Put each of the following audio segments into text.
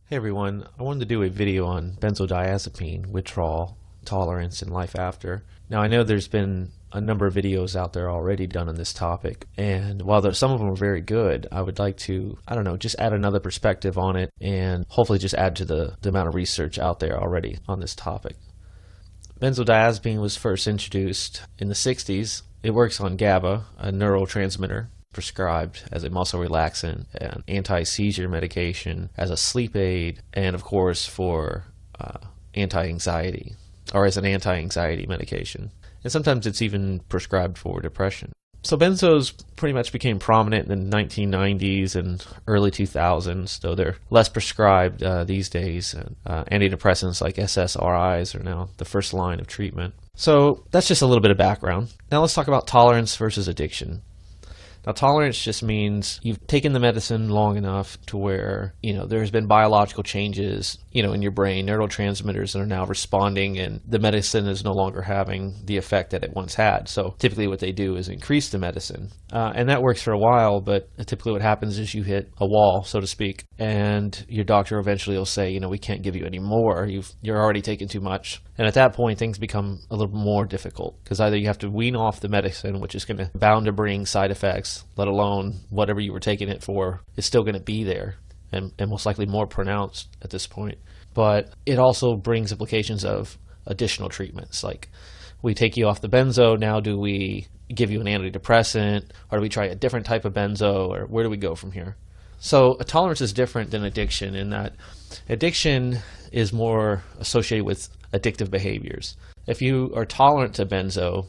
Hey everyone, I wanted to do a video on benzodiazepine, withdrawal, tolerance, and life after. Now I know there's been a number of videos out there already done on this topic, and while some of them are very good, I would like to, just add another perspective on it and hopefully just add to the amount of research out there already on this topic. Benzodiazepine was first introduced in the 60s. It works on GABA, a neurotransmitter, prescribed as a muscle relaxant, an anti-seizure medication, as a sleep aid, and of course for anti-anxiety, or as an anti-anxiety medication. And sometimes it's even prescribed for depression. So benzos pretty much became prominent in the 1990s and early 2000s, though they're less prescribed these days. Antidepressants like SSRIs are now the first line of treatment. So that's just a little bit of background. Now let's talk about tolerance versus addiction. Now, tolerance just means you've taken the medicine long enough to where, there's been biological changes, in your brain, neurotransmitters that are now responding, and the medicine is no longer having the effect that it once had. So typically what they do is increase the medicine. And that works for a while, but typically what happens is you hit a wall, so to speak, and your doctor eventually will say, we can't give you any more. You're already taking too much. And at that point, things become a little more difficult because either you have to wean off the medicine, which is bound to bring side effects, let alone whatever you were taking it for is still going to be there and most likely more pronounced at this point. But it also brings implications of additional treatments. Like, we take you off the benzo, now do we give you an antidepressant, or do we try a different type of benzo, or where do we go from here? So a tolerance is different than addiction in that addiction is more associated with addictive behaviors. If you are tolerant to benzo,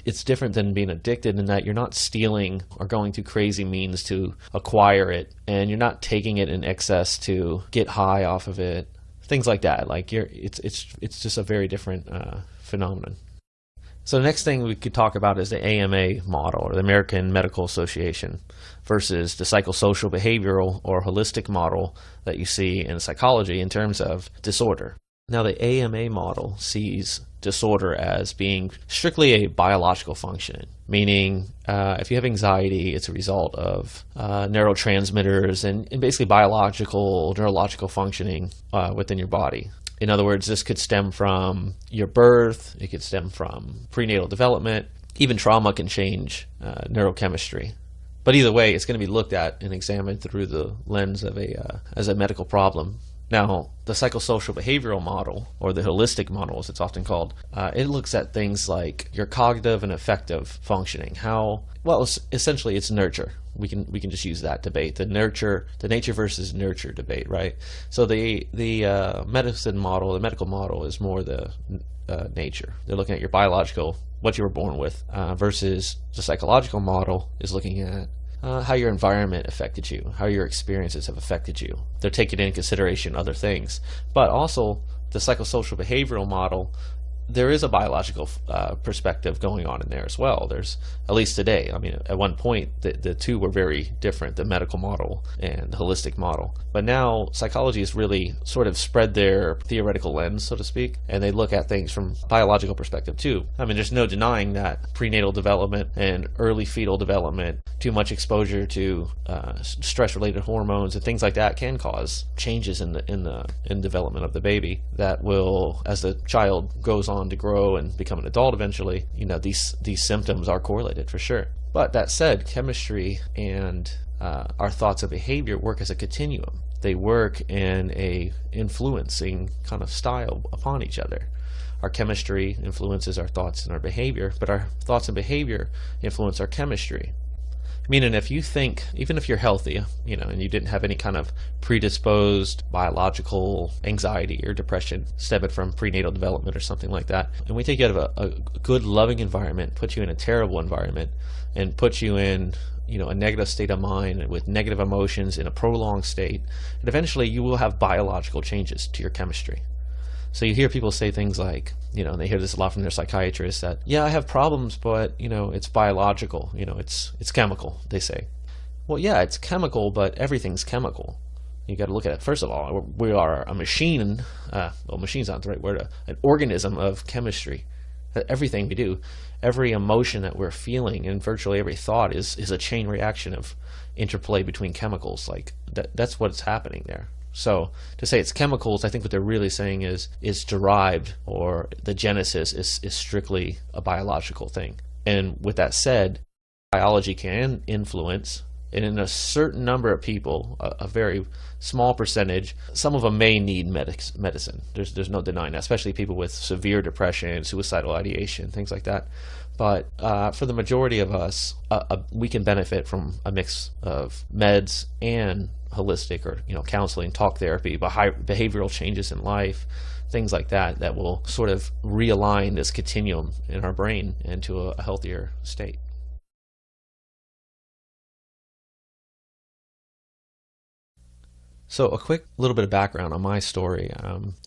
it's different than being addicted in that you're not stealing or going through crazy means to acquire it, and you're not taking it in excess to get high off of it, things like that. It's just a very different phenomenon. So the next thing we could talk about is the AMA model, or the American Medical Association, versus the psychosocial behavioral or holistic model that you see in psychology in terms of disorder. Now, the AMA model sees disorder as being strictly a biological function, meaning if you have anxiety, it's a result of neurotransmitters and basically biological, neurological functioning within your body. In other words, this could stem from your birth, it could stem from prenatal development, even trauma can change neurochemistry. But either way, it's going to be looked at and examined through the lens of as a medical problem. Now, the psychosocial behavioral model, or the holistic model as it's often called, it looks at things like your cognitive and affective functioning. Essentially it's nurture. We can just use that debate, the nature versus nurture debate, right? So the medicine model, the medical model, is more the nature. They're looking at your biological, what you were born with, versus the psychological model is looking at how your environment affected you, how your experiences have affected you. They're taking into consideration other things. But also, the psychosocial behavioral model, there is a biological perspective going on in there as well. There's, at least today, at one point, the two were very different, the medical model and the holistic model. But now, psychology has really sort of spread their theoretical lens, so to speak, and they look at things from a biological perspective too. There's no denying that prenatal development and early fetal development, too much exposure to stress-related hormones and things like that can cause changes in development of the baby that will, as the child goes on to grow and become an adult eventually, these symptoms are correlated for sure. But that said, chemistry and our thoughts and behavior work as a continuum. They work in a influencing kind of style upon each other. Our chemistry influences our thoughts and our behavior, but our thoughts and behavior influence our chemistry. Meaning, if you think, even if you're healthy, and you didn't have any kind of predisposed biological anxiety or depression stemming from prenatal development or something like that, and we take you out of a good, loving environment, put you in a terrible environment, and put you in, a negative state of mind with negative emotions in a prolonged state, and eventually you will have biological changes to your chemistry. So you hear people say things like, and they hear this a lot from their psychiatrists, that, yeah, I have problems, but, it's biological, it's chemical, they say. Well, yeah, it's chemical, but everything's chemical. You got to look at it. First of all, we are a machine, machine's not the right word, an organism of chemistry. Everything we do, every emotion that we're feeling, and virtually every thought is a chain reaction of interplay between chemicals. Like that's what's happening there. So to say it's chemicals, I think what they're really saying is it's derived, or the genesis is strictly a biological thing. And with that said, biology can influence, and in a certain number of people, a very small percentage, some of them may need medicine. There's no denying that, especially people with severe depression, suicidal ideation, things like that. But for the majority of us, we can benefit from a mix of meds and holistic, or counseling, talk therapy, behavioral changes in life, things like that, that will sort of realign this continuum in our brain into a healthier state. So a quick little bit of background on my story.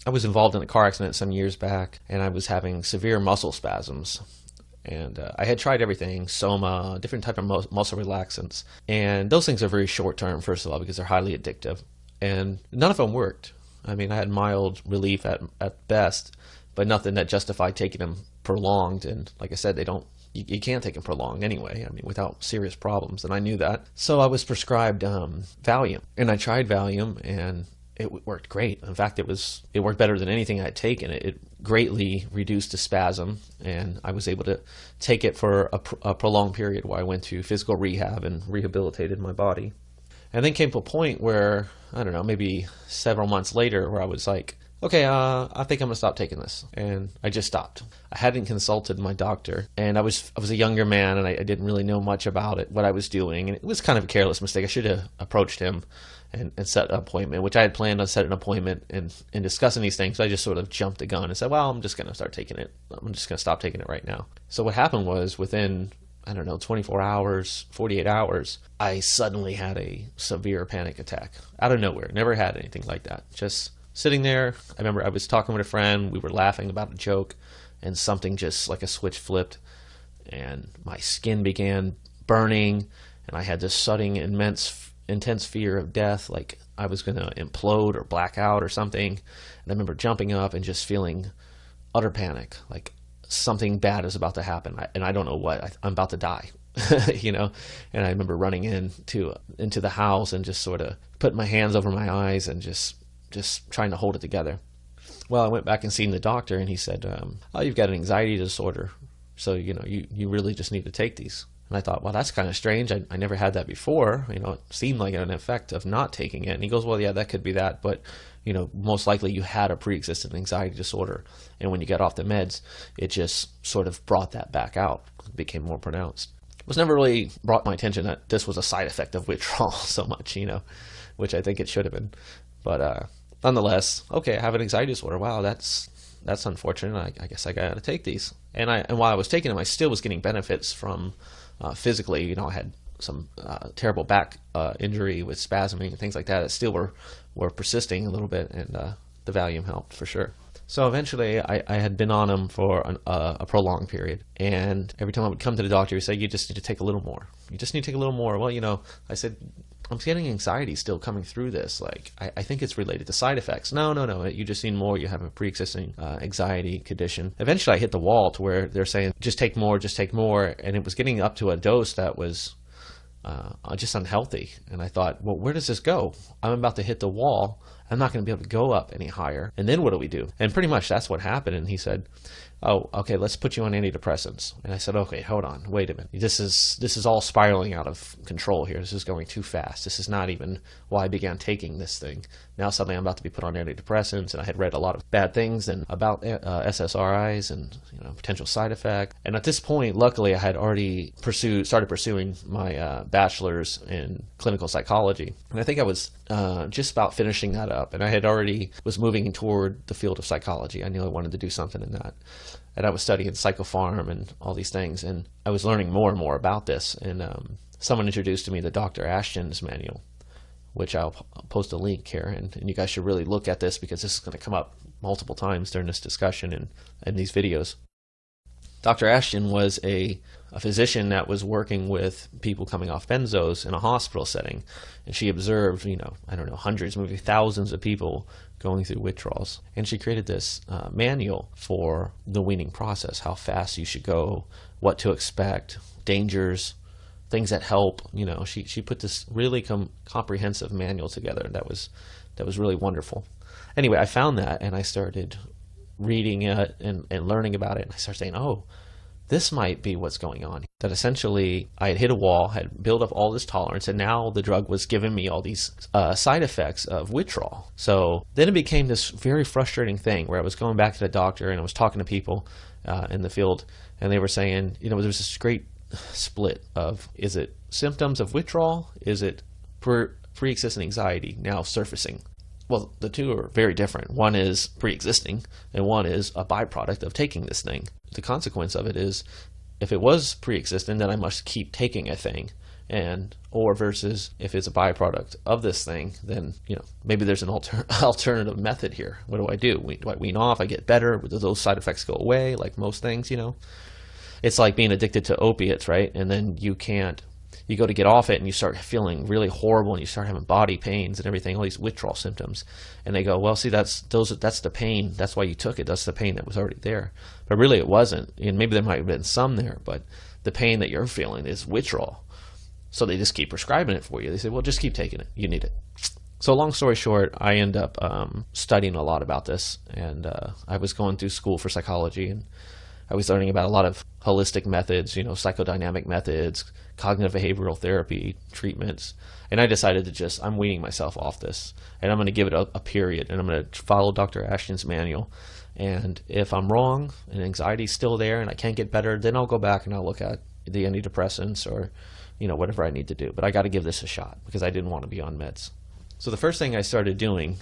I was involved in a car accident some years back, and I was having severe muscle spasms. And I had tried everything, Soma, different type of muscle relaxants. And those things are very short term, first of all, because they're highly addictive. And none of them worked. I mean, I had mild relief at best, but nothing that justified taking them prolonged. And like I said, you can't take them prolonged anyway, I mean, without serious problems, and I knew that. So I was prescribed Valium, and I tried Valium, and it worked great. In fact, it worked better than anything I had taken. It greatly reduced the spasm, and I was able to take it for a prolonged period where I went to physical rehab and rehabilitated my body. And then came to a point where, I don't know, maybe several months later, where I was like, okay, I think I'm gonna stop taking this, and I just stopped. I hadn't consulted my doctor, and I was a younger man, and I didn't really know much about it, what I was doing, and it was kind of a careless mistake. I should have approached him and set an appointment, which I had planned on setting an appointment and discussing these things. So I just sort of jumped the gun and said, well, I'm just gonna start taking it. I'm just gonna stop taking it right now. So what happened was, within, I don't know, 24 hours, 48 hours, I suddenly had a severe panic attack out of nowhere. Never had anything like that. Just sitting there, I remember I was talking with a friend, we were laughing about a joke, and something just like a switch flipped, and my skin began burning, and I had this sudden intense fear of death, like I was going to implode or black out or something. And I remember jumping up and just feeling utter panic, like something bad is about to happen, and I don't know what, I'm about to die. And I remember running into the house and just sort of putting my hands over my eyes and just trying to hold it together. Well, I went back and seen the doctor, and he said, oh, you've got an anxiety disorder, so you really just need to take these. And I thought, well, that's kind of strange. I never had that before. It seemed like an effect of not taking it. And he goes, well, yeah, that could be that, but most likely you had a pre-existing anxiety disorder, and when you got off the meds, it just sort of brought that back out. It became more pronounced. It was never really brought my attention that this was a side effect of withdrawal so much, which I think it should have been. But nonetheless, okay, I have an anxiety disorder. Wow, that's unfortunate. I guess I got to take these. And while I was taking them, I still was getting benefits from physically. I had some terrible back injury with spasming and things like that still were persisting a little bit, and the Valium helped for sure. So eventually I had been on them for a prolonged period, and every time I would come to the doctor, he would say, you just need to take a little more. You just need to take a little more. Well, I said, I'm getting anxiety still coming through this. Like, I think it's related to side effects. No, you just need more. You have a pre-existing anxiety condition. Eventually I hit the wall to where they're saying, just take more, and it was getting up to a dose that was just unhealthy. And I thought, well, where does this go? I'm about to hit the wall. I'm not going to be able to go up any higher. And then what do we do? And pretty much that's what happened. And he said, oh, okay, let's put you on antidepressants. And I said, okay, hold on, wait a minute. This is all spiraling out of control here. This is going too fast. This is not even why I began taking this thing. Now suddenly I'm about to be put on antidepressants, and I had read a lot of bad things and about SSRIs and potential side effects. And at this point, luckily, I had already started pursuing my bachelor's in clinical psychology, and I think I was just about finishing that up, and I had already was moving toward the field of psychology. I knew I wanted to do something in that. And I was studying psychopharm and all these things, and I was learning more and more about this. And someone introduced to me the Dr. Ashton's manual, which I'll post a link here, and you guys should really look at this, because this is going to come up multiple times during this discussion and in these videos. Dr. Ashton was a physician that was working with people coming off benzos in a hospital setting, and she observed, I don't know, hundreds, maybe thousands of people going through withdrawals. And she created this manual for the weaning process, how fast you should go, what to expect, dangers, things that help. You know, she put this really comprehensive manual together that was really wonderful. Anyway, I found that and I started reading it and learning about it, and I started saying, oh, this might be what's going on. That essentially I had hit a wall, had built up all this tolerance, and now the drug was giving me all these side effects of withdrawal. So then it became this very frustrating thing where I was going back to the doctor and I was talking to people in the field, and they were saying, you know, there's this great split of, is it symptoms of withdrawal? Is it pre-existing anxiety now surfacing? Well, the two are very different. One is pre-existing and one is a byproduct of taking this thing. The consequence of it is, if it was pre-existing, then I must keep taking a thing, or versus if it's a byproduct of this thing, then, you know, maybe there's an alternative method here. What do I do? Do I wean off? I get better? Do those side effects go away? Like most things, you know, it's like being addicted to opiates, right? And then you go to get off it and you start feeling really horrible and you start having body pains and everything, all these withdrawal symptoms. And they go, well, see, that's the pain. That's why you took it. That's the pain that was already there. But really it wasn't. And maybe there might have been some there, but the pain that you're feeling is withdrawal. So they just keep prescribing it for you. They say, well, just keep taking it. You need it. So long story short, I end up studying a lot about this. And I was going through school for psychology, and I was learning about a lot of holistic methods, you know, psychodynamic methods, cognitive behavioral therapy treatments. And I decided to I'm weaning myself off this, and I'm going to give it a period, and I'm going to follow Dr. Ashton's manual. And if I'm wrong and anxiety's still there and I can't get better, then I'll go back and I'll look at the antidepressants or, you know, whatever I need to do. But I got to give this a shot because I didn't want to be on meds. So the first thing I started doing,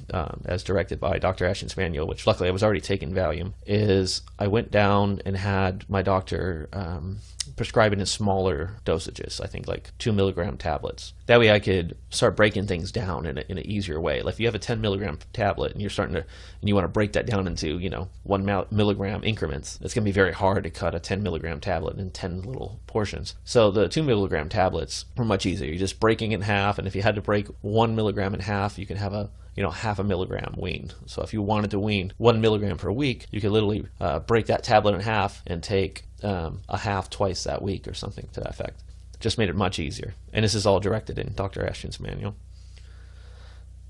as directed by Dr. Ashton's manual, which luckily I was already taking Valium, is I went down and had my doctor prescribe it in smaller dosages, I think like 2 milligram tablets. That way I could start breaking things down in an easier way. Like if you have a 10 milligram tablet and you want to break that down into, you know, 1 milligram increments, it's going to be very hard to cut a 10 milligram tablet in 10 little portions. So the 2 milligram tablets were much easier. You're just breaking it in half, and if you had to break 1 milligram in half, you can have half a milligram wean. So if you wanted to wean 1 milligram per week, you could literally break that tablet in half and take a half twice that week or something to that effect. Just made it much easier. And this is all directed in Dr. Ashton's manual.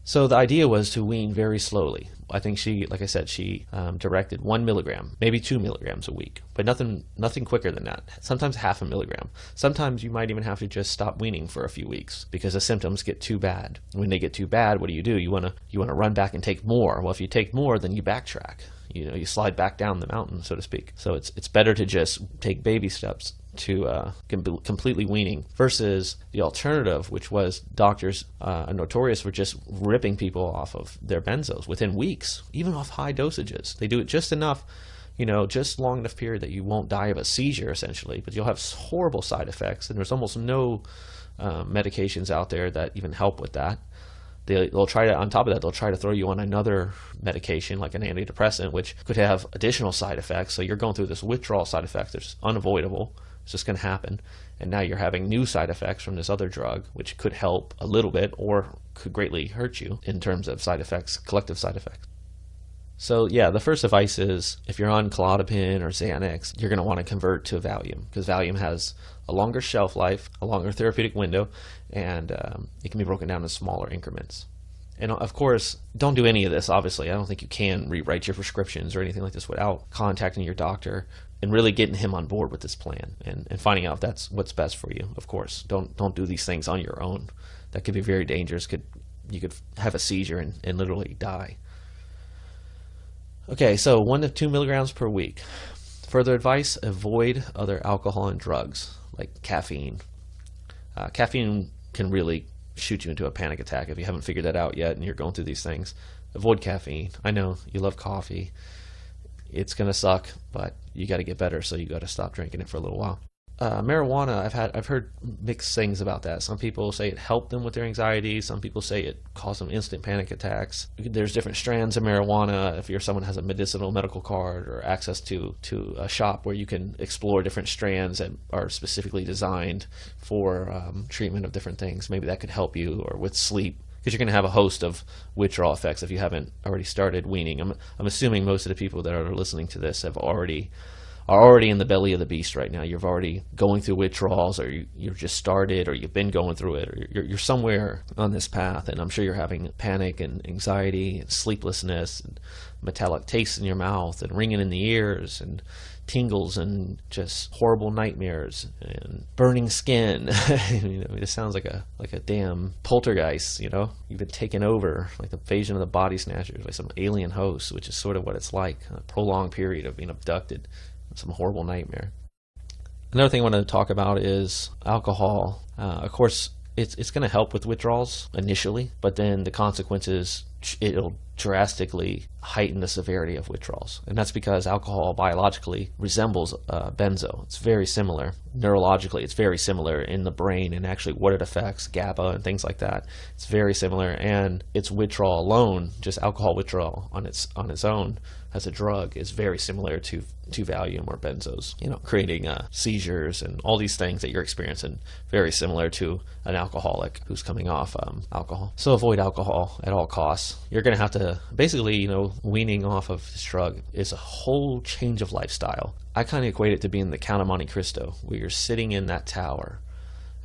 So the idea was to wean very slowly. I think she directed 1 milligram, maybe 2 milligrams a week, but nothing quicker than that. Sometimes half a milligram. Sometimes you might even have to just stop weaning for a few weeks because the symptoms get too bad. When they get too bad, what do? You want to run back and take more. Well, if you take more, then you backtrack. You know, you slide back down the mountain, so to speak. So it's better to just take baby steps to completely weaning versus the alternative, which was doctors are notorious for just ripping people off of their benzos within weeks, even off high dosages. They do it just enough, you know, just long enough period that you won't die of a seizure essentially, but you'll have horrible side effects, and there's almost no medications out there that even help with that. They'll try to, on top of that, they'll try to throw you on another medication like an antidepressant, which could have additional side effects. So you're going through this withdrawal side effect that's unavoidable. It's just going to happen. And now you're having new side effects from this other drug, which could help a little bit or could greatly hurt you in terms of side effects, collective side effects. So yeah, the first advice is if you're on Klonopin or Xanax, you're going to want to convert to Valium because Valium has a longer shelf life, a longer therapeutic window, and it can be broken down in smaller increments. And of course, don't do any of this, obviously. I don't think you can rewrite your prescriptions or anything like this without contacting your doctor and really getting him on board with this plan and finding out if that's what's best for you. Of course, don't do these things on your own. That could be very dangerous. You could have a seizure and literally die. Okay, so 1 to 2 milligrams per week. Further advice, avoid other alcohol and drugs like caffeine. Caffeine can really shoot you into a panic attack if you haven't figured that out yet and you're going through these things. Avoid caffeine. I know you love coffee. It's going to suck, but you got to get better, so you got to stop drinking it for a little while. Marijuana, I've heard mixed things about that. Some people say it helped them with their anxiety. Some people say it caused them instant panic attacks. There's different strands of marijuana. If you're someone who has a medical card or access to a shop where you can explore different strands that are specifically designed for treatment of different things, maybe that could help you, or with sleep, because you're going to have a host of withdrawal effects if you haven't already started weaning. I'm assuming most of the people that are listening to this have already are already in the belly of the beast right now. You're already going through withdrawals, or you're just started, or you've been going through it, or you're somewhere on this path, and I'm sure you're having panic and anxiety and sleeplessness and metallic taste in your mouth and ringing in the ears and tingles and just horrible nightmares and burning skin. It sounds like a damn poltergeist. You've been taken over, like the invasion of the body snatchers by some alien host, which is sort of what it's like, a prolonged period of being abducted, some horrible nightmare. Another thing I want to talk about is alcohol. Of course, it's going to help with withdrawals initially, but then the consequences, it'll drastically heighten the severity of withdrawals. And that's because alcohol biologically resembles benzo. It's very similar. Neurologically, it's very similar in the brain and actually what it affects, GABA and things like that. It's very similar, and its withdrawal alone, just alcohol withdrawal on its own as a drug, is very similar to Valium or benzos, creating seizures and all these things that you're experiencing, very similar to an alcoholic who's coming off alcohol. So avoid alcohol at all costs. You're going to have to, basically, weaning off of this drug is a whole change of lifestyle. I kind of equate it to being the Count of Monte Cristo, where you're sitting in that tower,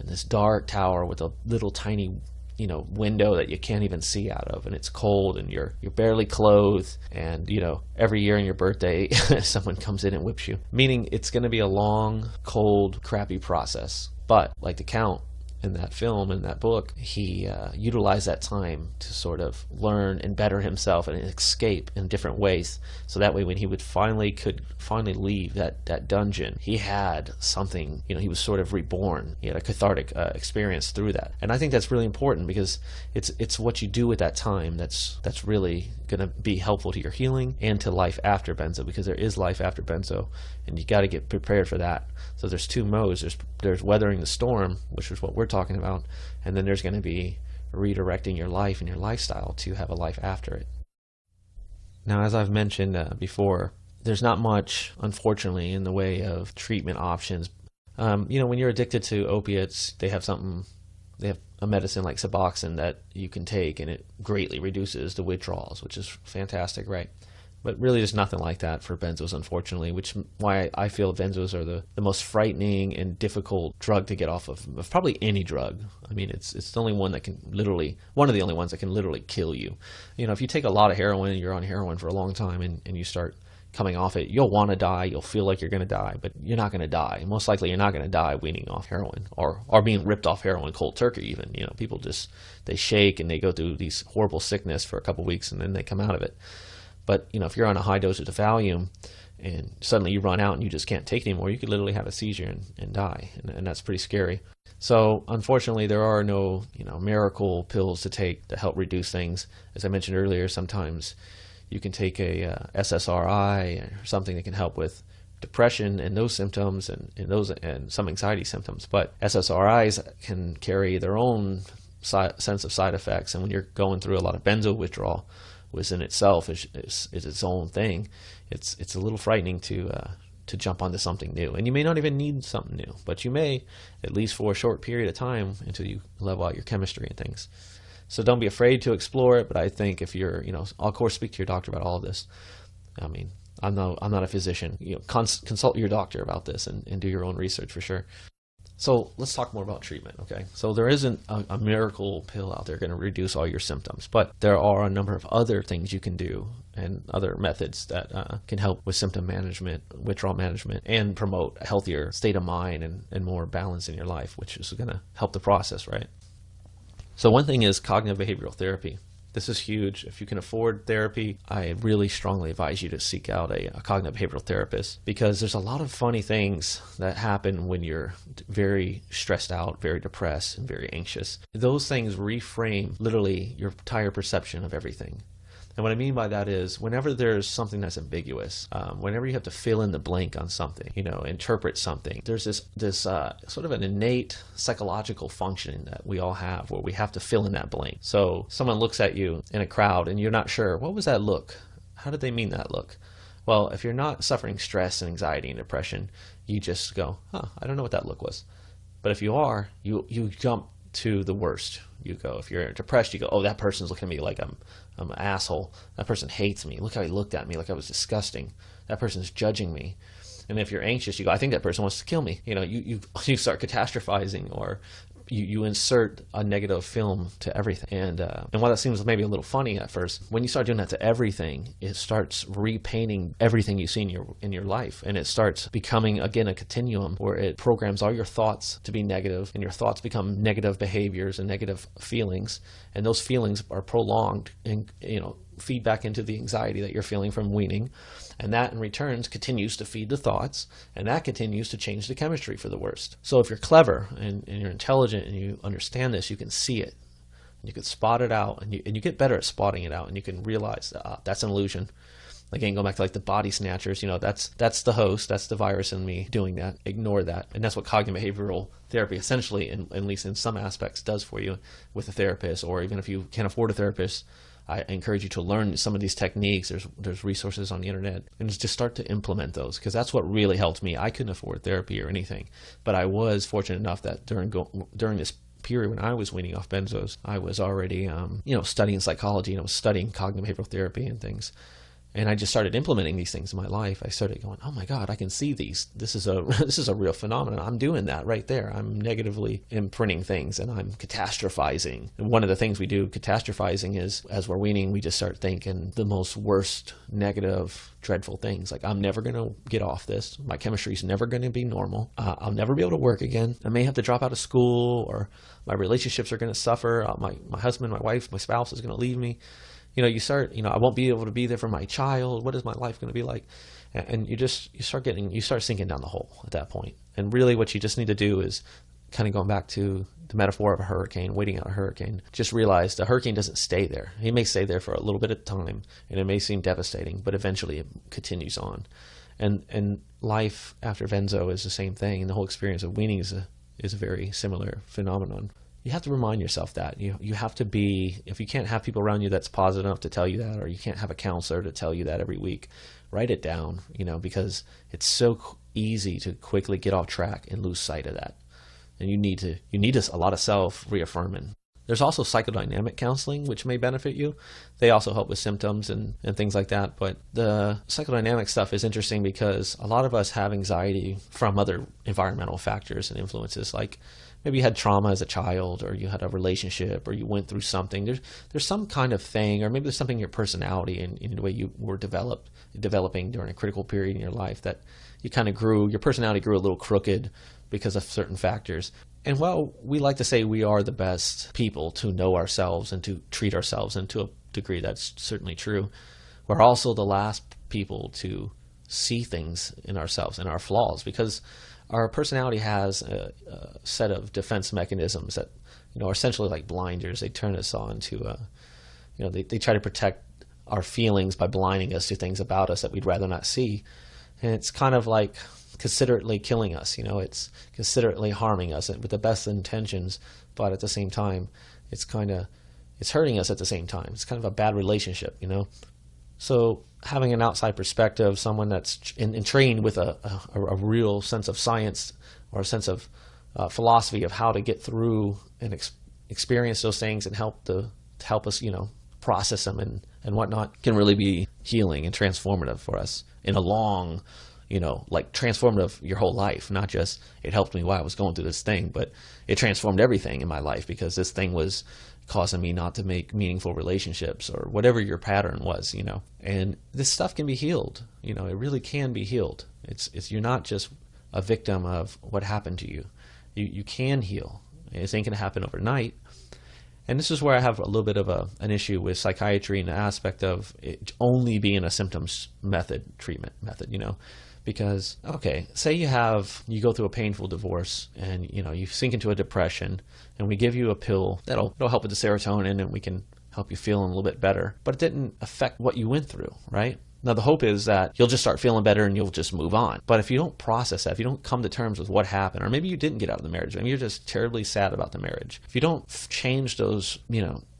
in this dark tower with a little tiny window that you can't even see out of, and it's cold, and you're barely clothed, and every year on your birthday someone comes in and whips you, meaning it's going to be a long, cold, crappy process. But like the Count in that film, in that book, he utilized that time to sort of learn and better himself and escape in different ways, so that way when he could finally leave that dungeon, he had something, he was sort of reborn. He had a cathartic experience through that. And I think that's really important, because it's what you do with that time that's really going to be helpful to your healing and to life after benzo, because there is life after benzo, and you got to get prepared for that. So there's two modes. There's weathering the storm, which is what we're talking about, and then there's going to be redirecting your life and your lifestyle to have a life after it. Now, as I've mentioned before, there's not much, unfortunately, in the way of treatment options. When you're addicted to opiates, they have a medicine like Suboxone that you can take, and it greatly reduces the withdrawals, which is fantastic, right? But really, there's nothing like that for benzos, unfortunately, which is why I feel benzos are the most frightening and difficult drug to get off of probably any drug. I mean, it's the only one that can one of the only ones that can literally kill you. If you take a lot of heroin and you're on heroin for a long time and you start coming off it, you'll want to die, you'll feel like you're going to die, but you're not going to die. Most likely, you're not going to die weaning off heroin or being ripped off heroin cold turkey even. People they shake and they go through these horrible sickness for a couple weeks and then they come out of it. But, if you're on a high dose of Valium and suddenly you run out and you just can't take it anymore, you could literally have a seizure and die. And that's pretty scary. So, unfortunately, there are no, miracle pills to take to help reduce things. As I mentioned earlier, sometimes you can take a SSRI or something that can help with depression and those symptoms and some anxiety symptoms. But SSRIs can carry their own sense of side effects. And when you're going through a lot of benzo withdrawal, which in itself is its own thing, it's a little frightening to jump onto something new. And you may not even need something new, but you may, at least for a short period of time, until you level out your chemistry and things. So don't be afraid to explore it. But I think if you're, of course, speak to your doctor about all of this. I mean, I'm not a physician. Consult your doctor about this and do your own research for sure. So let's talk more about treatment, okay? So there isn't a miracle pill out there going to reduce all your symptoms, but there are a number of other things you can do and other methods that can help with symptom management, withdrawal management, and promote a healthier state of mind and more balance in your life, which is going to help the process, right? So one thing is cognitive behavioral therapy. This is huge. If you can afford therapy, I really strongly advise you to seek out a cognitive behavioral therapist, because there's a lot of funny things that happen when you're very stressed out, very depressed, and very anxious. Those things reframe literally your entire perception of everything. And what I mean by that is whenever there's something that's ambiguous, whenever you have to fill in the blank on something, interpret something, there's this sort of an innate psychological function that we all have where we have to fill in that blank. So someone looks at you in a crowd and you're not sure, what was that look? How did they mean that look? Well, if you're not suffering stress and anxiety and depression, you just go, I don't know what that look was. But if you are, you jump to the worst. You go, if you're depressed, you go, oh, that person's looking at me like I'm an asshole. That person hates me. Look how he looked at me, like I was disgusting. That person's judging me. And if you're anxious, you go, I think that person wants to kill me. You start catastrophizing, or you insert a negative film to everything. And while that seems maybe a little funny at first, when you start doing that to everything, it starts repainting everything you see in your life. And it starts becoming, again, a continuum where it programs all your thoughts to be negative, and your thoughts become negative behaviors and negative feelings. And those feelings are prolonged and, feed back into the anxiety that you're feeling from weaning. And that in return continues to feed the thoughts, and that continues to change the chemistry for the worst. So if you're clever and you're intelligent and you understand this, you can see it. You can spot it out, and you get better at spotting it out, and you can realize that's an illusion. Again, going back to like the body snatchers, that's the host, that's the virus in me doing that. Ignore that. And that's what cognitive behavioral therapy essentially, at least in some aspects, does for you with a therapist. Or even if you can't afford a therapist, I encourage you to learn some of these techniques. There's resources on the internet, and just start to implement those, because that's what really helped me. I couldn't afford therapy or anything, but I was fortunate enough that during this period when I was weaning off benzos, I was already studying psychology, and I was studying cognitive behavioral therapy and things. And I just started implementing these things in my life. I started going, oh my God, I can see these. This is a real phenomenon. I'm doing that right there. I'm negatively imprinting things, and I'm catastrophizing. And one of the things we do, catastrophizing, is as we're weaning, we just start thinking the most worst, negative, dreadful things. Like, I'm never going to get off this. My chemistry is never going to be normal. I'll never be able to work again. I may have to drop out of school, or my relationships are going to suffer. My husband, my wife, my spouse is going to leave me. You start, I won't be able to be there for my child. What is my life going to be like? And you start sinking down the hole at that point. And really what you just need to do is, kind of going back to the metaphor of a hurricane, waiting out a hurricane, just realize the hurricane doesn't stay there. He may stay there for a little bit of time, and it may seem devastating, but eventually it continues on. And life after benzo is the same thing, and the whole experience of weaning is a very similar phenomenon. You have to remind yourself that. You have to be, if you can't have people around you that's positive enough to tell you that, or you can't have a counselor to tell you that every week, write it down, because it's so easy to quickly get off track and lose sight of that. And you need a lot of self-reaffirming. There's also psychodynamic counseling, which may benefit you. They also help with symptoms and things like that. But the psychodynamic stuff is interesting because a lot of us have anxiety from other environmental factors and influences, like maybe you had trauma as a child, or you had a relationship, or you went through something. There's some kind of thing, or maybe there's something in your personality and in the way you were developing during a critical period in your life that you kind of your personality grew a little crooked because of certain factors. And while we like to say we are the best people to know ourselves and to treat ourselves, and to a degree that's certainly true, we're also the last people to see things in ourselves and our flaws, because our personality has a set of defense mechanisms that are essentially like blinders. They turn us on to they try to protect our feelings by blinding us to things about us that we'd rather not see. And it's kind of like considerately killing us, it's considerately harming us with the best intentions, but at the same time it's hurting us at the same time. It's kind of a bad relationship, So having an outside perspective, someone that's trained with a real sense of science, or a sense of philosophy of how to get through and experience those things, and help us process them and whatnot, can really be healing and transformative for us in a long, like transformative your whole life. Not just it helped me while I was going through this thing, but it transformed everything in my life, because this thing was causing me not to make meaningful relationships, or whatever your pattern was, And this stuff can be healed. It really can be healed. It's you're not just a victim of what happened to you. You can heal. It ain't going to happen overnight. And this is where I have a little bit of an issue with psychiatry, and the aspect of it only being a symptoms treatment method, Because, okay, say you go through a painful divorce, and you sink into a depression, and we give you a pill that'll help with the serotonin, and we can help you feel a little bit better, but it didn't affect what you went through, right? Now the hope is that you'll just start feeling better and you'll just move on. But if you don't process that, if you don't come to terms with what happened, or maybe you didn't get out of the marriage, maybe you're just terribly sad about the marriage, if you don't change those,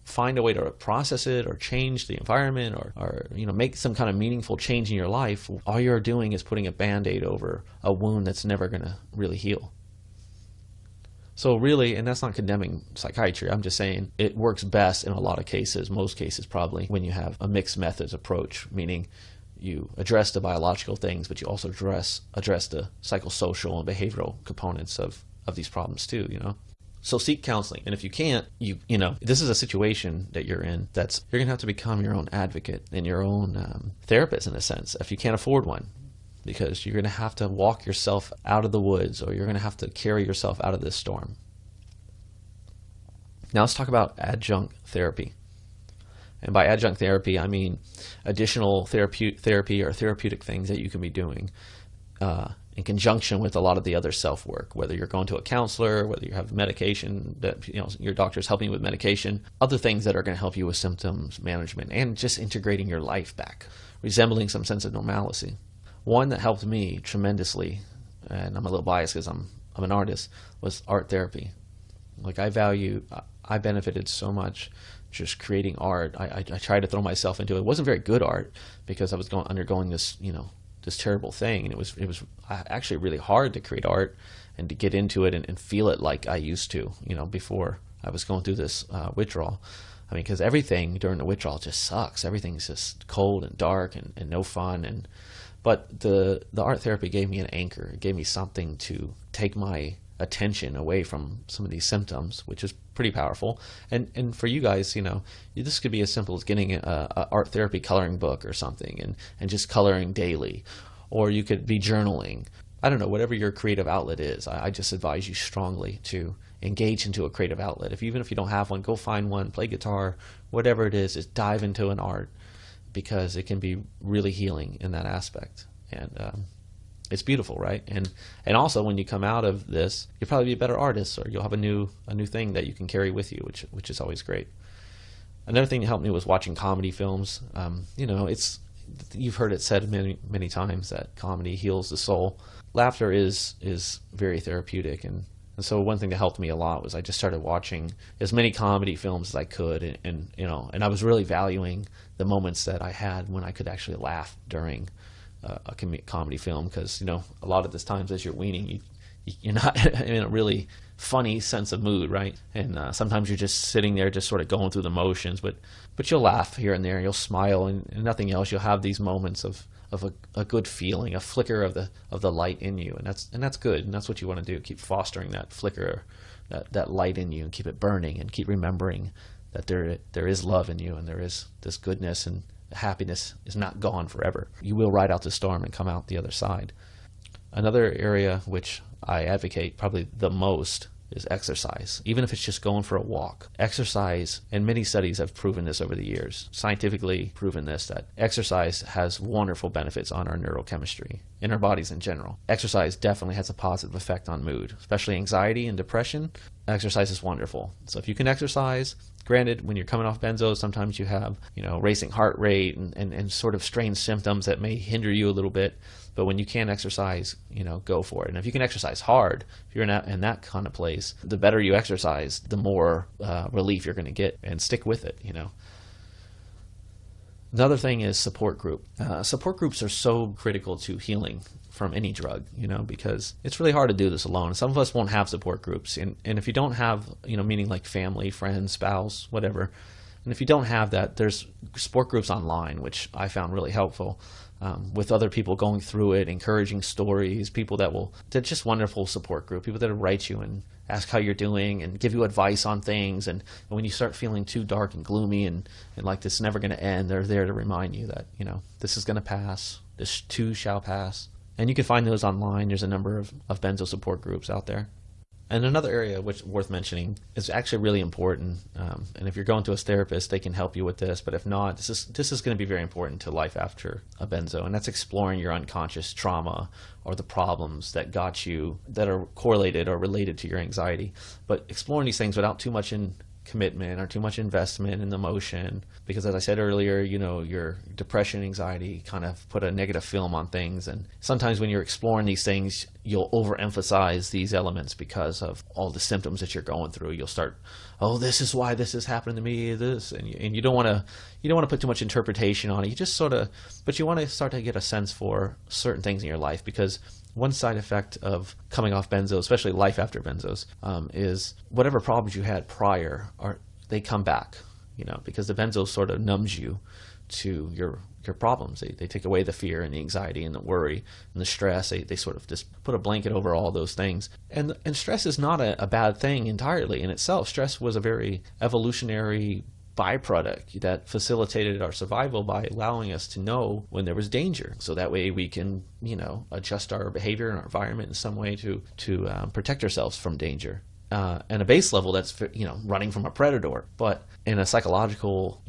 find a way to process it, or change the environment, or make some kind of meaningful change in your life, all you're doing is putting a Band-Aid over a wound that's never going to really heal. So really, and that's not condemning psychiatry, I'm just saying it works best in a lot of cases, most cases probably, when you have a mixed methods approach, meaning you address the biological things, but you also address the psychosocial and behavioral components of these problems too, you know. So seek counseling. And if you can't, you know, this is a situation that you're in that's, you're going to have to become your own advocate and your own therapist in a sense, if you can't afford one, because you're going to have to walk yourself out of the woods, or you're going to have to carry yourself out of this storm. Now let's talk about adjunct therapy. And by adjunct therapy, I mean additional therapy or therapeutic things that you can be doing in conjunction with a lot of the other self-work, whether you're going to a counselor, whether you have medication that, you know, your doctor's helping you with medication, other things that are going to help you with symptoms management and just integrating your life back, resembling some sense of normalcy. One that helped me tremendously, and I'm a little biased because I'm an artist, was art therapy. Like I benefited so much just creating art. I tried to throw myself into it. It wasn't very good art because I was undergoing this, you know, this terrible thing, and it was actually really hard to create art and to get into it and feel it like I used to, you know, before I was going through this withdrawal. I mean, because everything during the withdrawal just sucks. Everything's just cold and dark and no fun. But the art therapy gave me an anchor. It gave me something to take my attention away from some of these symptoms, which is pretty powerful. And for you guys, you know, this could be as simple as getting a art therapy coloring book or something and just coloring daily, or you could be journaling. I don't know, whatever your creative outlet is. I just advise you strongly to engage into a creative outlet. Even if you don't have one, go find one, play guitar, whatever it is, just dive into an art, because it can be really healing in that aspect. And it's beautiful, right? And also when you come out of this, you'll probably be a better artist, or you'll have a new thing that you can carry with you, which is always great. Another thing that helped me was watching comedy films. You know, you've heard it said many times that comedy heals the soul. Laughter is very therapeutic, and so one thing that helped me a lot was I just started watching as many comedy films as I could, and you know, and I was really valuing the moments that I had when I could actually laugh during a comedy film, because, you know, a lot of the times as you're weaning, you're not in a really funny sense of mood, right? And sometimes you're just sitting there just sort of going through the motions, but you'll laugh here and there, you'll smile, and nothing else. You'll have these moments of a good feeling, a flicker of the light in you, and that's good, and that's what you want to do. Keep fostering that flicker, that light in you, and keep it burning, and keep remembering that there is love in you, and there is this goodness, and happiness is not gone forever. You will ride out the storm and come out the other side. Another area which I advocate probably the most is exercise, even if it's just going for a walk. Exercise, and many studies have proven this over the years, scientifically proven this, that exercise has wonderful benefits on our neurochemistry, in our bodies in general. Exercise definitely has a positive effect on mood, especially anxiety and depression. Exercise is wonderful. So if you can exercise, granted, when you're coming off benzo, sometimes you have, you know, racing heart rate and sort of strange symptoms that may hinder you a little bit. But when you can exercise, you know, go for it. And if you can exercise hard, if you're in that kind of place, the better you exercise, the more relief you're going to get, and stick with it, you know. Another thing is support group. Support groups are so critical to healing from any drug, you know, because it's really hard to do this alone. Some of us won't have support groups. And if you don't have, you know, meaning like family, friends, spouse, whatever, and if you don't have that, there's support groups online, which I found really helpful. With other people going through it, encouraging stories, they're just wonderful support group, people that write you and ask how you're doing and give you advice on things. And when you start feeling too dark and gloomy and like this is never going to end, they're there to remind you that, you know, this is going to pass, this too shall pass. And you can find those online. There's a number of benzo support groups out there. And another area which worth mentioning is actually really important, and if you're going to a therapist, they can help you with this. But if not, this is going to be very important to life after a benzo, and that's exploring your unconscious trauma or the problems that got you, that are correlated or related to your anxiety. But exploring these things without too much commitment or too much investment in the emotion, because as I said earlier, you know, your depression, anxiety kind of put a negative film on things, and sometimes when you're exploring these things, you'll overemphasize these elements because of all the symptoms that you're going through. You'll start, oh, this is why this is happening to me, and you don't want to put too much interpretation on it. You just sort of, but you want to start to get a sense for certain things in your life, because one side effect of coming off benzo, especially life after benzos, is whatever problems you had prior they come back, you know, because the benzo sort of numbs you to your problems. They take away the fear and the anxiety and the worry and the stress. They sort of just put a blanket over all those things. And stress is not a bad thing entirely in itself. Stress was a very evolutionary byproduct that facilitated our survival by allowing us to know when there was danger. So that way we can, adjust our behavior and our environment in some way to protect ourselves from danger. And a base level, that's running from a predator. But in a psychological,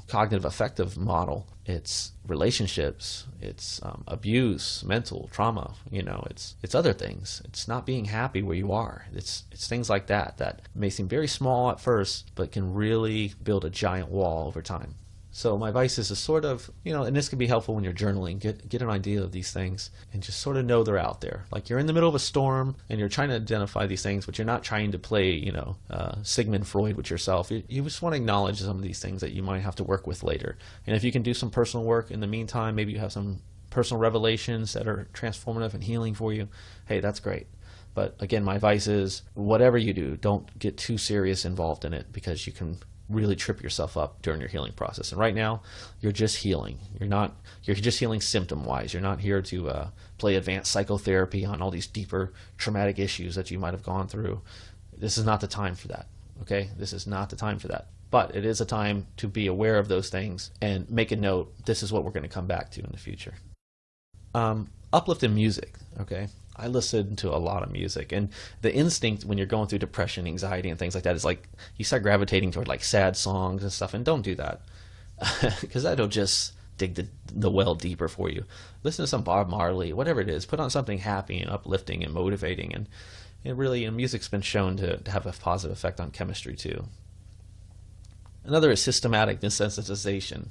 cognitive affective model, it's relationships, it's abuse, mental trauma, it's other things. It's not being happy where you are. It's things like that may seem very small at first, but can really build a giant wall over time. So my advice is to sort of, and this can be helpful when you're journaling, get an idea of these things and just sort of know they're out there. Like you're in the middle of a storm and you're trying to identify these things, but you're not trying to play, Sigmund Freud with yourself. You just want to acknowledge some of these things that you might have to work with later. And if you can do some personal work in the meantime, maybe you have some personal revelations that are transformative and healing for you, hey, that's great. But again, my advice is whatever you do, don't get too serious involved in it because you can really trip yourself up during your healing process. And right now, you're just healing. You're just healing symptom-wise. You're not here to play advanced psychotherapy on all these deeper traumatic issues that you might have gone through. This is not the time for that, okay? This is not the time for that. But it is a time to be aware of those things and make a note, this is what we're going to come back to in the future. Uplifting music, okay? I listen to a lot of music, and the instinct when you're going through depression, anxiety, and things like that is like you start gravitating toward like sad songs and stuff, and don't do that because that'll just dig the well deeper for you. Listen to some Bob Marley, whatever it is. Put on something happy and uplifting and motivating, and it really, music's been shown to have a positive effect on chemistry too. Another is systematic desensitization,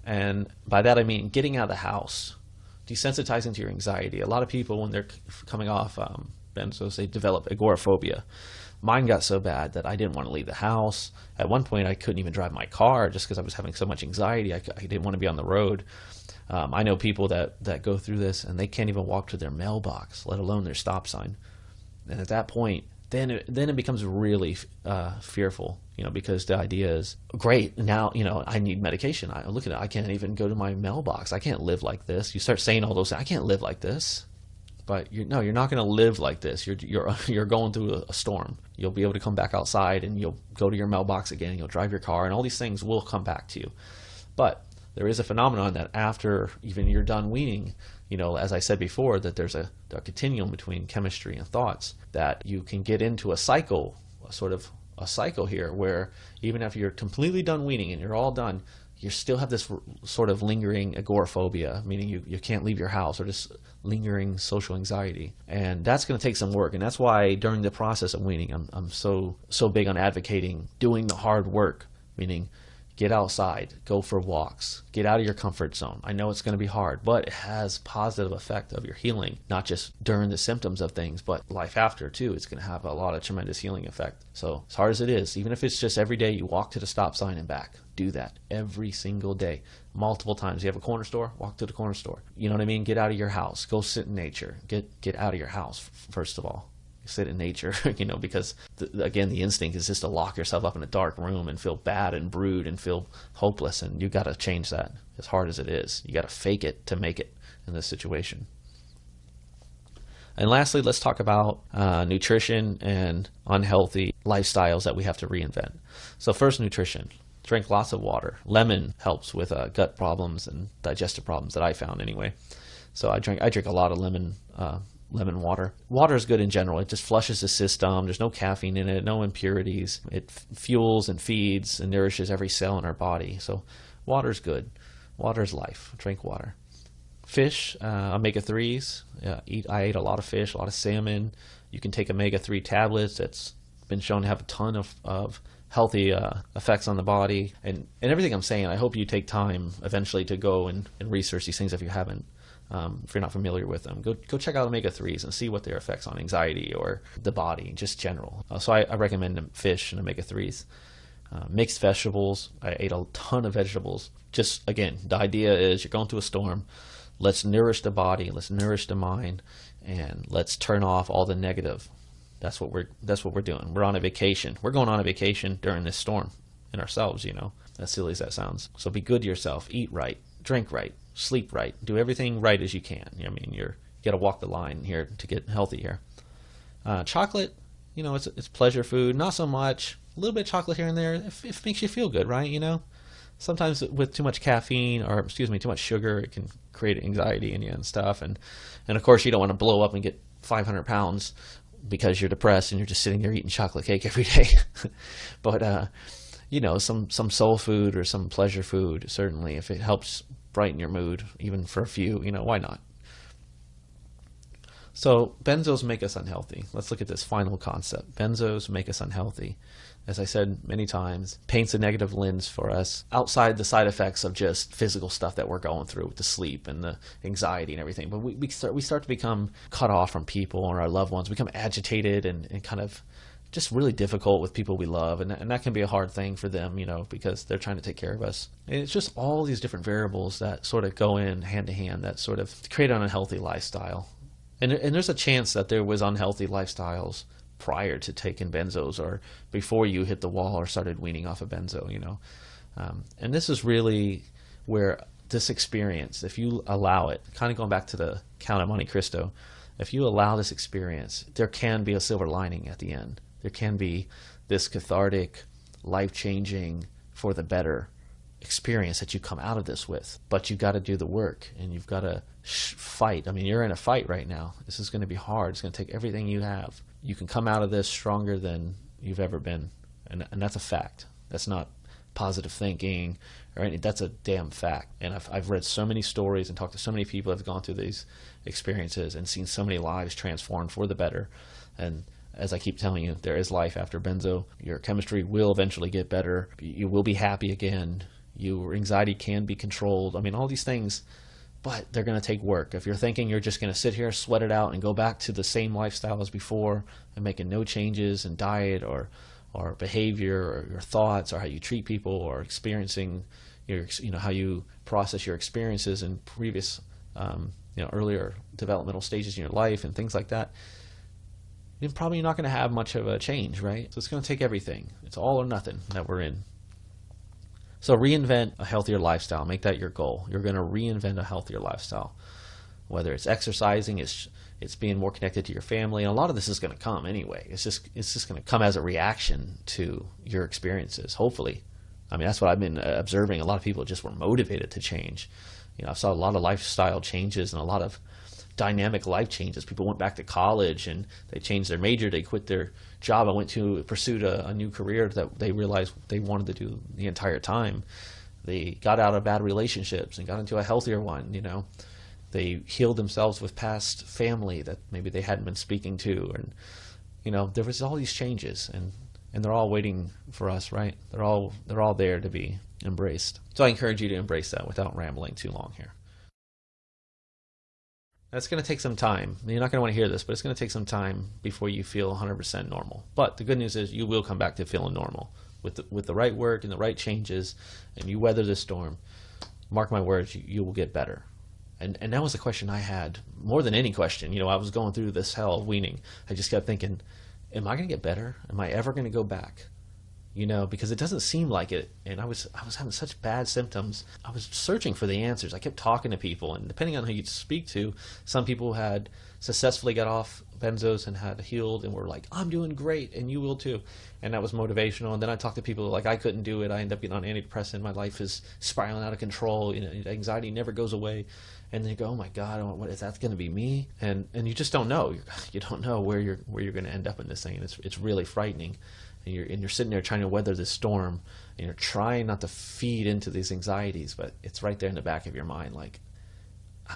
and by that I mean getting out of the house. Desensitizing to your anxiety. A lot of people, when they're coming off benzos, they develop agoraphobia. Mine got so bad that I didn't want to leave the house. At one point, I couldn't even drive my car just because I was having so much anxiety. I didn't want to be on the road. I know people that go through this and they can't even walk to their mailbox, let alone their stop sign. And at that point, then it becomes really fearful, because the idea is, great, now, I need medication. I look at it, I can't even go to my mailbox. I can't live like this. You start saying all those things, I can't live like this. But you're not going to live like this. You're going through a storm. You'll be able to come back outside and you'll go to your mailbox again, and you'll drive your car, and all these things will come back to you. But there is a phenomenon that after even you're done weaning, as I said before, that there's a continuum between chemistry and thoughts, that you can get into a cycle, a cycle here, where even after you're completely done weaning and you're all done, you still have this sort of lingering agoraphobia, meaning you can't leave your house, or just lingering social anxiety. And that's going to take some work. And that's why during the process of weaning, I'm so big on advocating doing the hard work, meaning get outside, go for walks, get out of your comfort zone. I know it's going to be hard, but it has positive effect of your healing, not just during the symptoms of things, but life after too. It's going to have a lot of tremendous healing effect. So as hard as it is, even if it's just every day you walk to the stop sign and back, do that every single day, multiple times. You have a corner store, walk to the corner store. You know what I mean? Get out of your house, go sit in nature, get out of your house first of all. Sit in nature, because again, the instinct is just to lock yourself up in a dark room and feel bad and brood and feel hopeless, and you got to change that. As hard as it is, you got to fake it to make it in this situation. And lastly, let's talk about nutrition and unhealthy lifestyles that we have to reinvent. So first, nutrition. Drink lots of water. Lemon helps with gut problems and digestive problems that I found anyway. So I drink a lot of lemon water. Water is good in general. It just flushes the system. There's no caffeine in it, no impurities. It fuels and feeds and nourishes every cell in our body. So water is good. Water is life. Drink water. Fish, omega-3s. I ate a lot of fish, a lot of salmon. You can take omega-3 tablets. That's been shown to have a ton of healthy effects on the body. And everything I'm saying, I hope you take time eventually to go and research these things if you haven't. If you're not familiar with them, go check out omega-3s and see what their effects on anxiety or the body, just general. So I recommend fish and omega-3s. Mixed vegetables. I ate a ton of vegetables. Just, again, the idea is you're going through a storm. Let's nourish the body. Let's nourish the mind. And let's turn off all the negative. That's what we're doing. We're on a vacation. We're going on a vacation during this storm. in ourselves, as silly as that sounds. So be good to yourself, eat right, drink right, sleep right, do everything right as you can. I mean, you got to walk the line here to get healthy here. Chocolate, it's pleasure food, not so much. A little bit of chocolate here and there, if it makes you feel good, right? Sometimes with too much caffeine, or excuse me, too much sugar, it can create anxiety in you and stuff. And of course, you don't want to blow up and get 500 pounds because you're depressed and you're just sitting there eating chocolate cake every day. But some soul food or some pleasure food, certainly, if it helps brighten your mood, even for a few, why not? So benzos make us unhealthy. Let's look at this final concept. Benzos make us unhealthy. As I said many times, paints a negative lens for us outside the side effects of just physical stuff that we're going through with the sleep and the anxiety and everything. But we start to become cut off from people or our loved ones. We become agitated and kind of just really difficult with people we love. And that can be a hard thing for them, because they're trying to take care of us. And it's just all these different variables that sort of go in hand to hand that sort of create an unhealthy lifestyle. And there's a chance that there was unhealthy lifestyles prior to taking benzos or before you hit the wall or started weaning off a benzo, and this is really where this experience, if you allow it, kind of going back to the Count of Monte Cristo, if you allow this experience, there can be a silver lining at the end. There can be this cathartic, life-changing, for the better experience that you come out of this with. But you've got to do the work, and you've got to fight. I mean, you're in a fight right now. This is going to be hard. It's going to take everything you have. You can come out of this stronger than you've ever been, and that's a fact. That's not positive thinking or anything. That's a damn fact. And I've read so many stories and talked to so many people that have gone through these experiences and seen so many lives transformed for the better. And as I keep telling you, there is life after benzo. Your chemistry will eventually get better. You will be happy again. Your anxiety can be controlled. I mean, all these things, but they're going to take work. If you're thinking you're just going to sit here, sweat it out, and go back to the same lifestyle as before and making no changes in diet or behavior or your thoughts or how you treat people or experiencing your, how you process your experiences in previous, earlier developmental stages in your life and things like that, you're probably not going to have much of a change, right? So it's going to take everything. It's all or nothing that we're in. So reinvent a healthier lifestyle. Make that your goal. You're going to reinvent a healthier lifestyle. Whether it's exercising, it's being more connected to your family. And a lot of this is going to come anyway. It's just going to come as a reaction to your experiences, hopefully. I mean, that's what I've been observing. A lot of people just were motivated to change. I saw a lot of lifestyle changes and a lot of dynamic life changes. People went back to college and they changed their major. They quit their job and went to pursue a new career that they realized they wanted to do the entire time. They got out of bad relationships and got into a healthier one. They healed themselves with past family that maybe they hadn't been speaking to, and there was all these changes, and they're all waiting for us, right? They're all there to be embraced. So I encourage you to embrace that without rambling too long here. That's going to take some time. You're not going to want to hear this, but it's going to take some time before you feel 100% normal. But the good news is you will come back to feeling normal with the right work and the right changes, and you weather this storm. Mark my words, you will get better. And that was the question I had more than any question. I was going through this hell of weaning. I just kept thinking, am I going to get better? Am I ever going to go back? Because it doesn't seem like it. And I was having such bad symptoms. I was searching for the answers. I kept talking to people, and depending on who you speak to, some people had successfully got off benzos and had healed and were like, I'm doing great, and you will too. And that was motivational. And then I talked to people like, I couldn't do it. I ended up getting on antidepressant. My life is spiraling out of control. Anxiety never goes away. And they go, oh my God, what is that going to be me? And you just don't know. You don't know where you're going to end up in this thing. And it's really frightening. And you're sitting there trying to weather this storm, and you're trying not to feed into these anxieties, but it's right there in the back of your mind, like,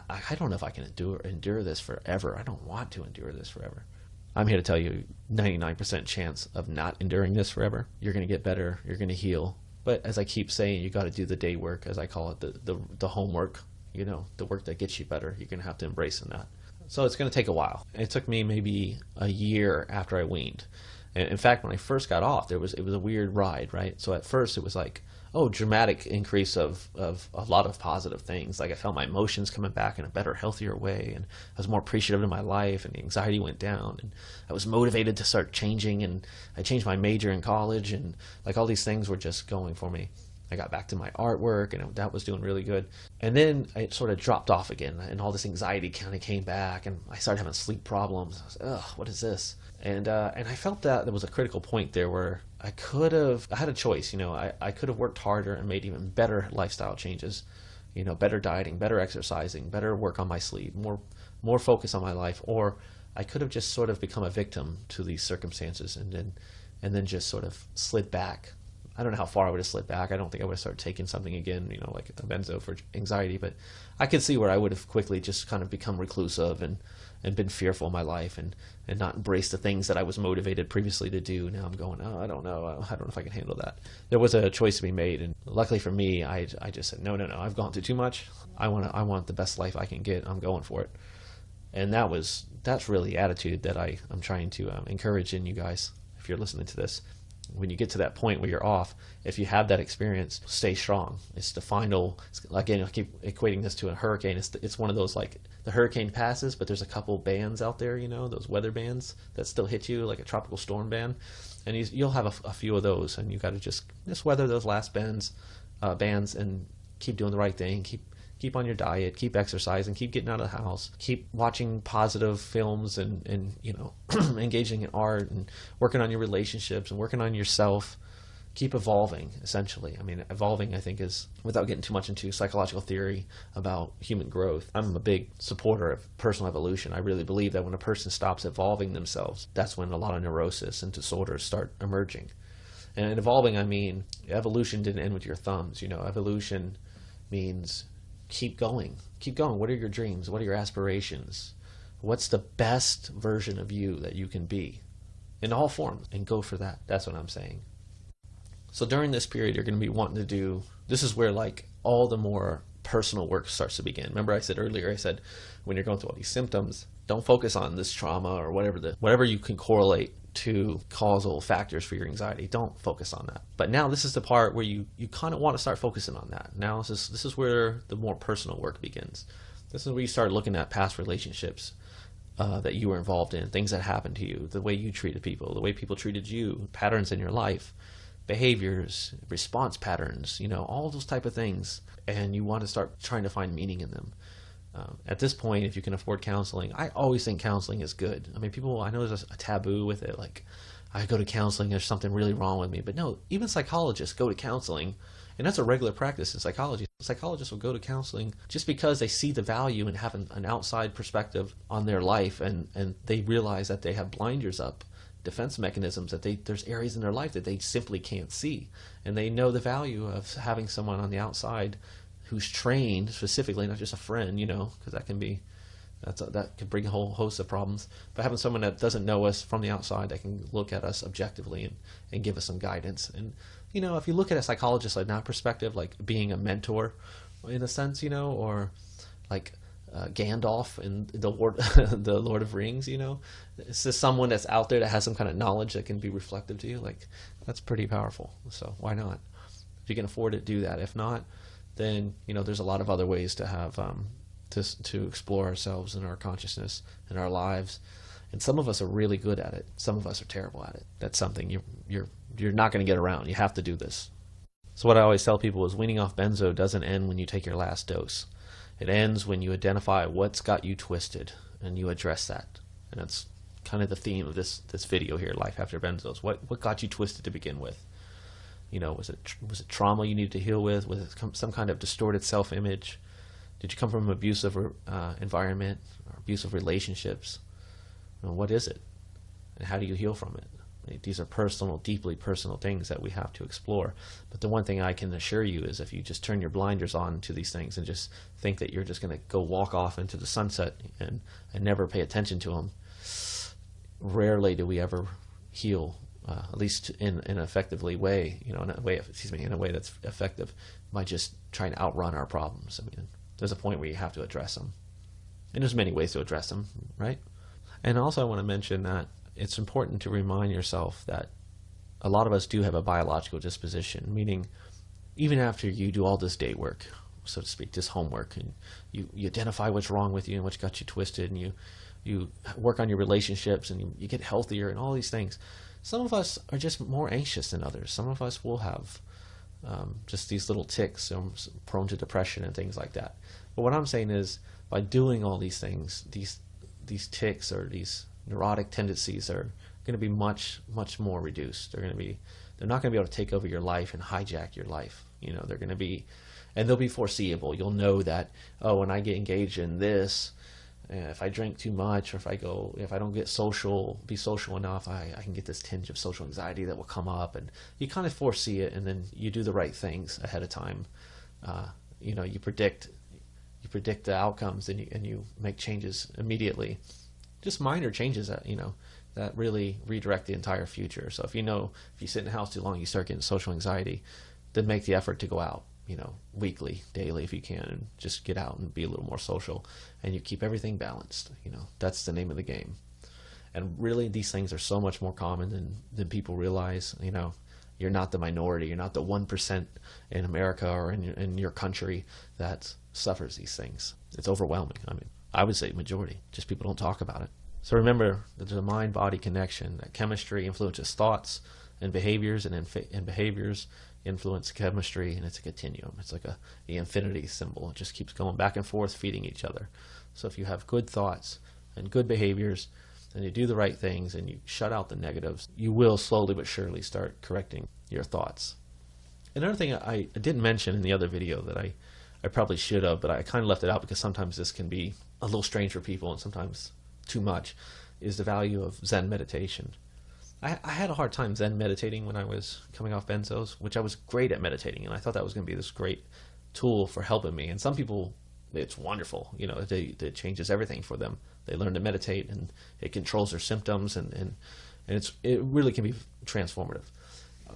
I don't know if I can endure this forever. I don't want to endure this forever. I'm here to tell you, 99% chance of not enduring this forever. You're going to get better. You're going to heal. But as I keep saying, you got to do the day work, as I call it, the homework. The work that gets you better. You're going to have to embrace in that. So it's going to take a while. It took me maybe a year after I weaned. And in fact, when I first got off, it was a weird ride, right? So at first it was like, dramatic increase of a lot of positive things. Like I felt my emotions coming back in a better, healthier way, and I was more appreciative of my life, and the anxiety went down, and I was motivated to start changing, and I changed my major in college, and like all these things were just going for me. I got back to my artwork, and that was doing really good. And then I sort of dropped off again, and all this anxiety kind of came back, and I started having sleep problems. I was like, ugh, what is this? And I felt that there was a critical point there where I had a choice. I could have worked harder and made even better lifestyle changes, better dieting, better exercising, better work on my sleep, more focus on my life, or I could have just sort of become a victim to these circumstances and then just sort of slid back. I don't know how far I would have slid back. I don't think I would have started taking something again, like a benzo for anxiety, but I could see where I would have quickly just kind of become reclusive and been fearful in my life and not embraced the things that I was motivated previously to do. Now I'm going, oh, I don't know. I don't know if I can handle that. There was a choice to be made, and luckily for me, I just said, no, I've gone through too much. I want the best life I can get. I'm going for it. And that's really the attitude that I'm trying to encourage in you guys. If you're listening to this, when you get to that point where you're off, if you have that experience, stay strong. It's the final, again, I keep equating this to a hurricane. It's one of those, like, the hurricane passes, but there's a couple bands out there, those weather bands that still hit you, like a tropical storm band. And you'll have a few of those, and you got to just weather those last bands and keep doing the right thing. Keep on your diet, keep exercising, keep getting out of the house, keep watching positive films and engaging in art and working on your relationships and working on yourself. Keep evolving, essentially. I mean, evolving, I think, is, without getting too much into psychological theory about human growth, I'm a big supporter of personal evolution. I really believe that when a person stops evolving themselves, that's when a lot of neurosis and disorders start emerging. And evolving, I mean, evolution didn't end with your thumbs. Evolution means keep going. What are your dreams? What are your aspirations? What's the best version of you that you can be in all forms? And go for that. That's what I'm saying. So during this period, you're going to be wanting to do, this is where like all the more personal work starts to begin. Remember I said earlier, when you're going through all these symptoms, don't focus on this trauma or whatever you can correlate to causal factors for your anxiety. Don't focus on that. But now this is the part where you kind of want to start focusing on that. Now this is where the more personal work begins. This is where you start looking at past relationships that you were involved in, things that happened to you, the way you treated people, the way people treated you, patterns in your life, behaviors, response patterns, all those type of things. And you want to start trying to find meaning in them. At this point, if you can afford counseling, I always think counseling is good. I mean, I know there's a taboo with it, like, I go to counseling, there's something really wrong with me. But no, even psychologists go to counseling, and that's a regular practice in psychology. Psychologists will go to counseling just because they see the value in having an outside perspective on their life, and they realize that they have blinders up, defense mechanisms, that there's areas in their life that they simply can't see. And they know the value of having someone on the outside who's trained specifically, not just a friend, because that could bring a whole host of problems. But having someone that doesn't know us from the outside, that can look at us objectively and give us some guidance. And if you look at a psychologist like that perspective, like being a mentor in a sense, or like Gandalf in the Lord of Rings, it's just someone that's out there that has some kind of knowledge that can be reflective to you. Like, that's pretty powerful. So why not? If you can afford it, do that. If not, then there's a lot of other ways to have to explore ourselves and our consciousness and our lives. And some of us are really good at it. Some of us are terrible at it. That's something you're not going to get around. You have to do this. So what I always tell people is weaning off benzo doesn't end when you take your last dose. It ends when you identify what's got you twisted and you address that. And that's kind of the theme of this video here, Life After Benzos. What got you twisted to begin with? Was it trauma you needed to heal with? Was it some kind of distorted self-image? Did you come from an abusive environment or abusive relationships? What is it? And how do you heal from it? These are personal, deeply personal things that we have to explore. But the one thing I can assure you is if you just turn your blinders on to these things and just think that you're just going to go walk off into the sunset and never pay attention to them, rarely do we ever heal. At least in an effectively way, in a way that's effective, by just trying to outrun our problems. I mean, there's a point where you have to address them, and there's many ways to address them, right? And also, I want to mention that it's important to remind yourself that a lot of us do have a biological disposition, meaning even after you do all this day work, so to speak, this homework, and you identify what's wrong with you and what's got you twisted, and you work on your relationships, and you get healthier and all these things. Some of us are just more anxious than others. Some of us will have just these little tics, prone to depression and things like that. But what I'm saying is, by doing all these things, these tics or these neurotic tendencies are going to be much more reduced. They're not going to be able to take over your life and hijack your life. They're going to be, and they'll be foreseeable. You'll know that, oh, when I get engaged in this, if I drink too much, or if I don't be social enough, I can get this tinge of social anxiety that will come up, and you kind of foresee it, and then you do the right things ahead of time. You predict the outcomes, and you make changes immediately. Just minor changes that really redirect the entire future. So if you sit in the house too long, you start getting social anxiety, then make the effort to go out, weekly, daily if you can, and just get out and be a little more social, and you keep everything balanced. That's the name of the game. And really, these things are so much more common than people realize. You're not the minority. You're not the 1% in America or in your country that suffers these things. It's overwhelming. I mean, I would say majority. Just people don't talk about it. So remember that there's a mind-body connection, that chemistry influences thoughts and behaviors, and behaviors influence chemistry, and it's a continuum. It's like the infinity symbol. It just keeps going back and forth, feeding each other. So if you have good thoughts and good behaviors, and you do the right things, and you shut out the negatives, you will slowly but surely start correcting your thoughts. Another thing I didn't mention in the other video that I probably should have, but I kind of left it out because sometimes this can be a little strange for people, and sometimes too much, is the value of Zen meditation. I had a hard time Zen meditating when I was coming off benzos, which I was great at meditating, and I thought that was going to be this great tool for helping me. And some people, it's wonderful. It changes everything for them. They learn to meditate, and it controls their symptoms, and it really can be transformative.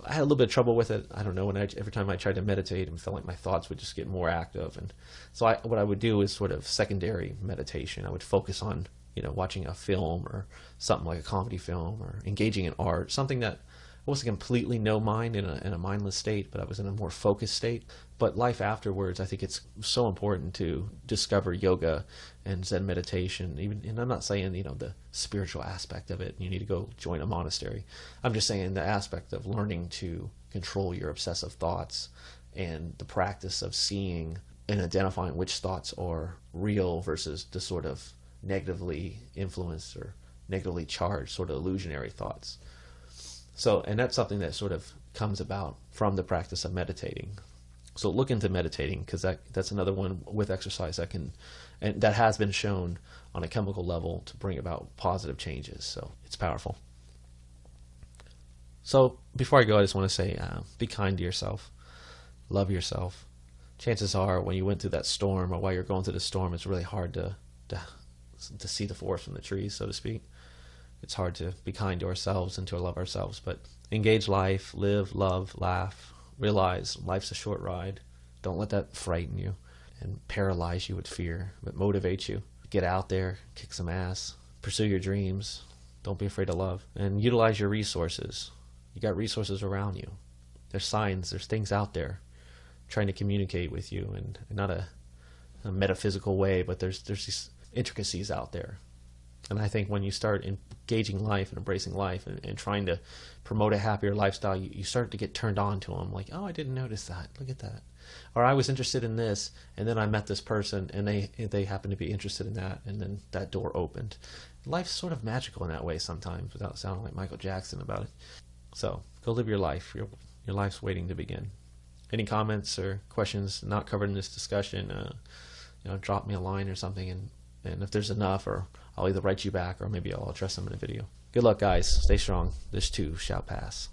I had a little bit of trouble with it. I don't know, every time I tried to meditate, and felt like my thoughts would just get more active. And so what I would do is sort of secondary meditation. I would focus on watching a film or something like a comedy film, or engaging in art, something that I wasn't completely no mind in a mindless state, but I was in a more focused state. But life afterwards, I think it's so important to discover yoga and Zen meditation. And I'm not saying the spiritual aspect of it, you need to go join a monastery. I'm just saying the aspect of learning to control your obsessive thoughts, and the practice of seeing and identifying which thoughts are real versus the sort of negatively influenced or negatively charged sort of illusionary thoughts. So, and that's something that sort of comes about from the practice of meditating. So look into meditating, because that's another one with exercise and that has been shown on a chemical level to bring about positive changes. So it's powerful. So before I go, I just want to say, be kind to yourself, love yourself. Chances are, when you went through that storm, or while you're going through the storm, it's really hard to see the forest from the trees, so to speak. It's hard to be kind to ourselves and to love ourselves, but engage life, live, love, laugh, realize life's a short ride. Don't let that frighten you and paralyze you with fear, but motivate you. Get out there, kick some ass, pursue your dreams. Don't be afraid to love, and utilize your resources. You got resources around you. There's signs, there's things out there trying to communicate with you, and not a metaphysical way, but there's these intricacies out there. And I think when you start engaging life and embracing life, and trying to promote a happier lifestyle, you start to get turned on to them. Like, oh, I didn't notice that. Look at that. Or I was interested in this, and then I met this person, and they happened to be interested in that, and then that door opened. Life's sort of magical in that way sometimes, without sounding like Michael Jackson about it. So go live your life. Your life's waiting to begin. Any comments or questions not covered in this discussion, drop me a line or something, and if there's enough, or I'll either write you back, or maybe I'll address them in a video. Good luck, guys. Stay strong. This too shall pass.